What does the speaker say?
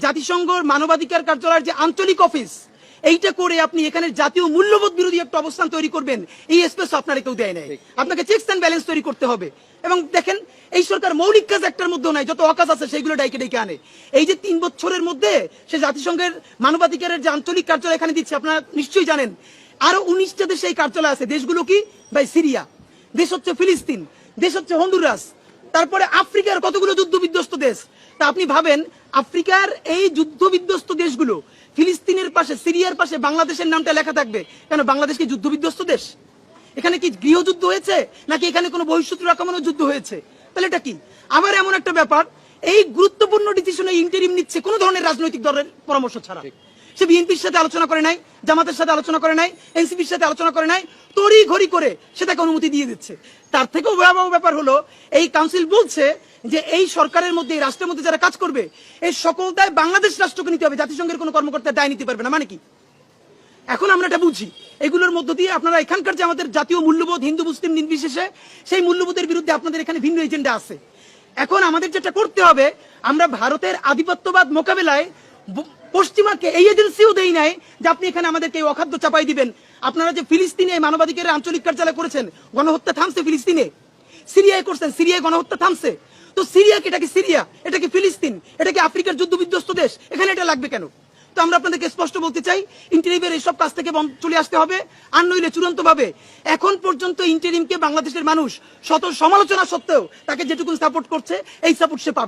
জাতিসংঘর মানবাধিকার কার্যালয়ের যে আঞ্চলিক অফিস, এইটা করে আপনি এখানে জাতীয় মূল্যবোধ বিরোধী একটা অবস্থান তৈরি করবেন, এই স্পেস আপনারা কেউ দেয় নাই। আপনাকে চেকস এন্ড ব্যালেন্স তৈরি করতে হবে। এবং দেখেন, এই সরকার মৌলিক কাজ একটার মধ্যেও নাই, যত অকাজ আছে সেইগুলো ডাইকে ডেকে আনে। এই যে 3 বছরের মধ্যে সে জাতিসংঘের মানবাধিকারের যে আঞ্চলিক কার্যালয় এখানে দিচ্ছে, আপনারা নিশ্চয়ই জানেন আরো 19টা দেশে এই কার্যালয় আছে। দেশগুলো কি ভাই? সিরিয়া, দেশ হচ্ছে ফিলিস্তিন, দেশ হচ্ছে হন্ডুরাস, তারপরে আফ্রিকার কতগুলো যুদ্ধ বিধ্বস্ত দেশ। তা আপনি ভাবেন, আফ্রিকার এই যুদ্ধ বিধ্বস্ত দেশগুলো, ফিলিস্তিনের পাশে, সিরিয়ার পাশে বাংলাদেশের নামটা লেখা থাকবে কেন? বাংলাদেশ কি যুদ্ধ বিধ্বস্ত দেশ? এখানে কি গৃহযুদ্ধ হয়েছে, নাকি এখানে কোনো বহিঃশত্রুর আক্রমণের যুদ্ধ হয়েছে? তাহলে এটা কি? আবার এমন একটা ব্যাপার, এই গুরুত্বপূর্ণ ডিসিশনে ইন্টারিম নিচ্ছে কোনো ধরনের রাজনৈতিক দলের পরামর্শ ছাড়া। সে বিএনপির সাথে আলোচনা করে নাই, জামাতের সাথে আলোচনা করে নাই, এনসিপির সাথে আলোচনা করে নাই, তড়ি ঘড়ি করে সেটাকে অনুমতি দিয়ে দিচ্ছে। তার থেকেও ভয়াবহ ব্যাপার হলো, এই কাউন্সিল বলছে যে এই সরকারের মধ্যে, এই রাষ্ট্রের মধ্যে যারা কাজ করবে, এই সকল দায় বাংলাদেশ রাষ্ট্রকে নিতে হবে, জাতিসংঘের কোনো কর্মকর্তা দায় নিতে পারবে না। মানে কি? এখন আমরা এটা বুঝি, এগুলোর মধ্য দিয়ে আপনারা এখানকার যে আমাদের জাতীয় মূল্যবোধ, হিন্দু মুসলিম নির্বিশেষে, সেই মূল্যবোধের বিরুদ্ধে আপনাদের এখানে ভিন্ন এজেন্ডা আছে। এখন আমাদের যেটা করতে হবে, আমরা ভারতের আধিপত্যবাদ মোকাবেলায় পশ্চিমাকে এই এজেন্সিও দেই নাই যে আপনি এখানে আমাদেরকে এই অখাদ্য চাপাই দিবেন। আপনারা যে ফিলিস্তিনে মানবাধিকারের আঞ্চলিক কার্যালয় করেছেন, গণহত্যা থামছে ফিলিস্তিনে, সিরিয়ায় করছেন, সিরিয়ায় গণহত্যা থামছে। তো সিরিয়া কি? এটা কি সিরিয়া? এটা কি ফিলিস্তিন? এটা কি আফ্রিকার যুদ্ধ বিধ্বস্ত দেশ? এখানে এটা লাগবে কেন? তো আমরা আপনাদেরকে স্পষ্ট বলতে চাই, ইন্টারিমের এইসব কাজ থেকে চলে আসতে হবে, আর নইলে চূড়ান্ত ভাবে এখন পর্যন্ত ইন্টারিমকে বাংলাদেশের মানুষ শত সমালোচনা সত্ত্বেও তাকে যেটুকু সাপোর্ট করছে, এই সাপোর্ট সে পাবে।